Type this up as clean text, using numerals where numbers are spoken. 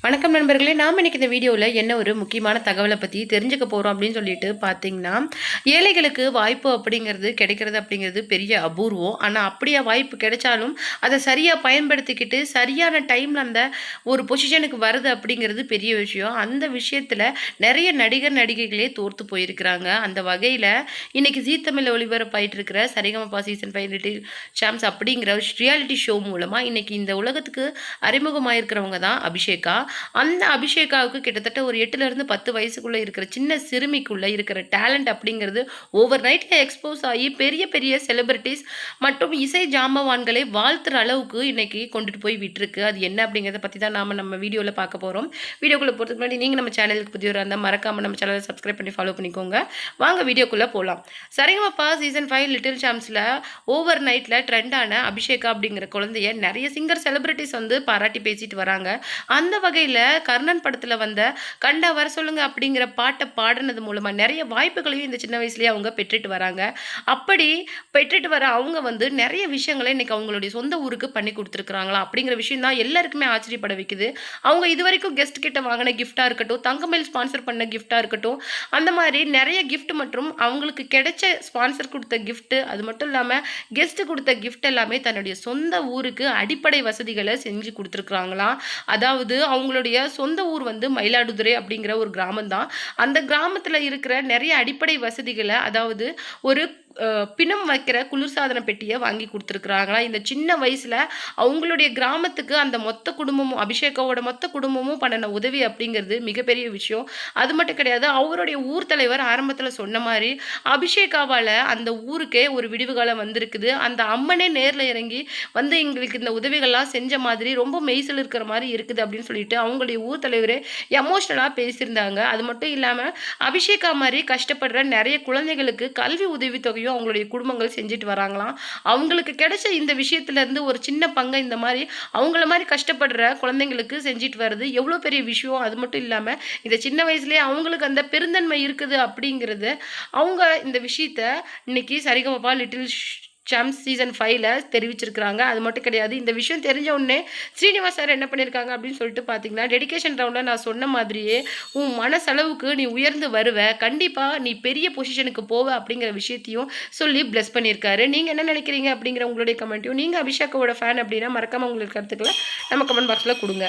வணக்கம் நண்பர்களே, நாம் இன்னைக்கு இந்த வீடியோவில் என்ன ஒரு முக்கியமான தகவலை பற்றி தெரிஞ்சுக்க போகிறோம் அப்படின்னு சொல்லிட்டு பார்த்தீங்கன்னா, ஏழைகளுக்கு வாய்ப்பு அப்படிங்கிறது கிடைக்கிறது அப்படிங்கிறது பெரிய அபூர்வம். ஆனால் அப்படியே வாய்ப்பு கிடைச்சாலும் அதை சரியாக பயன்படுத்திக்கிட்டு சரியான டைமில் அந்த ஒரு பொசிஷனுக்கு வருது அப்படிங்கிறது பெரிய விஷயம். அந்த விஷயத்தில் நிறைய நடிகர் நடிகைகளே தோர்த்து போயிருக்கிறாங்க. அந்த வகையில் இன்னைக்கு ஜீ தமிழில் ஒளிபரப்பாயிட்டு இருக்கிற சரிகமபா சீசன் 5 லிட்டில் சாம்ஸ் அப்படிங்கிற ரியாலிட்டி ஷோ மூலமாக இன்னைக்கு இந்த உலகத்துக்கு அறிமுகமாயிருக்கிறவங்க தான் அபிஷேகா. அந்த அபிஷேகாவுக்கு கிட்டத்தட்ட ஒரு 8லேருந்து 10 வயசுக்குள்ளே இருக்கிற சின்ன சிறுமிக்குள்ளே இருக்கிற டேலண்ட் அப்படிங்கிறது ஓவர் நைட்டில் எக்ஸ்போஸ் ஆகி பெரிய பெரிய செலிபிரிட்டிஸ் மற்றும் இசை ஜாம்பவான்களை வாழ்த்துற அளவுக்கு இன்னைக்கு கொண்டுட்டு போய் விட்டுருக்கு. அது என்ன அப்படிங்கிறத பற்றி தான் நம்ம வீடியோவில் பார்க்க போகிறோம். வீடியோக்குள்ளே போகிறதுக்கு முன்னாடி நீங்கள் நம்ம சேனலுக்கு புதியவராக இருந்தால் மறக்காமல் நம்ம சேனலை சப்ஸ்கிரைப் பண்ணி ஃபாலோ பண்ணிக்கோங்க. வாங்க வீடியோக்குள்ளே போகலாம். சரிகமபா சீசன் 5 லிட்டில் சாம்ஸில் ஓவர் நைட்டில் ட்ரெண்டான அபிஷேகா அப்படிங்கிற குழந்தைய நிறைய சிங்கர் செலிபிரிட்டிஸ் வந்து பாராட்டி பேசிட்டு வராங்க. அந்த வகையில் கர்ணன் படத்தில் வந்த கண்டா வர சொல்லுங்க அப்படிங்கிற பாட்டை பாடினது மூலமாக நிறைய வாய்ப்புகளையும் இந்த சின்ன வயசுலேயே அவங்க பெற்றுட்டு வராங்க. அப்படி பெற்றுட்டு வர அவங்க வந்து நிறைய விஷயங்களை இன்னைக்கு அவங்களுடைய சொந்த ஊருக்கு பண்ணி கொடுத்துருக்குறாங்களா அப்படிங்கிற விஷயம் தான் எல்லாருக்குமே ஆச்சரியப்பட வைக்குது. அவங்க இது வரைக்கும் கெஸ்ட் கிட்ட வாங்கின கிஃப்டாக இருக்கட்டும், தங்கமயில் ஸ்பான்சர் பண்ண கிஃப்டாக இருக்கட்டும், அந்த மாதிரி நிறைய கிஃப்ட் மற்றும் அவங்களுக்கு கிடைச்ச ஸ்பான்சர் கொடுத்த கிஃப்ட்டு, அது மட்டும் இல்லாமல் கெஸ்ட் கொடுத்த கிஃப்ட் எல்லாமே தன்னுடைய சொந்த ஊருக்கு அடிப்படை வசதிகளை செஞ்சு கொடுத்துருக்குறாங்களாம். அதாவது அவங்களுடைய சொந்த ஊர் வந்து மயிலாடுதுறை அப்படிங்கிற ஒரு கிராமம் தான். அந்த கிராமத்தில் இருக்கிற நிறைய அடிப்படை வசதிகளை, அதாவது ஒரு பிணம் வைக்கிற குளிர்சாதன பெட்டியை வாங்கி கொடுத்துருக்குறாங்களா. இந்த சின்ன வயசில் அவங்களுடைய கிராமத்துக்கு அந்த மொத்த குடும்பமும், அபிஷேகாவோட மொத்த குடும்பமும் பண்ணின உதவி அப்படிங்கிறது மிகப்பெரிய விஷயம். அது மட்டும் கிடையாது, அவருடைய ஊர் தலைவர் ஆரம்பத்தில் சொன்ன மாதிரி அபிஷேகாவால் அந்த ஊருக்கே ஒரு விடிவு காலம் வந்திருக்குது. அந்த அம்மனே நேரில் இறங்கி வந்து எங்களுக்கு இந்த உதவிகள்லாம் செஞ்ச மாதிரி ரொம்ப மெய்சில் இருக்கிற மாதிரி இருக்குது அப்படின்னு சொல்லிட்டு அவங்களுடைய ஊர் தலைவரே எமோஷ்னலாக பேசியிருந்தாங்க. அது மட்டும் இல்லாமல் அபிஷேகா மாதிரி கஷ்டப்படுற நிறைய குழந்தைகளுக்கு கல்வி உதவித்தொகையும் அவங்களுடைய குடும்பங்கள் செஞ்சுட்டு வராங்களாம். அவங்களுக்கு கிடைச்ச இந்த விஷயத்துலேருந்து ஒரு சின்ன பங்கை இந்த மாதிரி அவங்கள மாதிரி கஷ்டப்படுற குழந்தைங்களுக்கு செஞ்சுட்டு வர்றது எவ்வளோ பெரிய விஷயம். அது மட்டும் இல்லாமல் இந்த சின்ன வயசுலேயே அவங்களுக்கு அந்த பெருந்தன்மை இருக்குது அப்படிங்கிறது அவங்க இந்த விஷயத்த இன்னைக்கு சரிகமபா லிட்டில் சாம்ஸ் சீசன் 5ல தெரிவிச்சிருக்கிறாங்க. அது மட்டும் கிடையாது, இந்த விஷயம் தெரிஞ்ச உடனே ஸ்ரீனிவாஸ் சார் என்ன பண்ணியிருக்காங்க அப்படின்னு சொல்லிட்டு பார்த்தீங்கன்னா, டெடிகேஷன் ரவுண்டில் நான் சொன்ன மாதிரியே உன் மனசளவுக்கு நீ உயர்ந்து வருவ, கண்டிப்பாக நீ பெரிய பொசிஷனுக்கு போவ அப்படிங்கிற விஷயத்தையும் சொல்லி பிளஸ் பண்ணியிருக்காரு. நீங்கள் என்ன நினைக்கிறீங்க அப்படிங்கிற உங்களுடைய கமெண்ட்டையும், நீங்கள் அபிஷேகாவோட ஃபேன் அப்படின்னா மறக்காமல் உங்களுக்கு கருத்துக்களை நம்ம கமெண்ட் பாக்ஸில் கொடுங்க.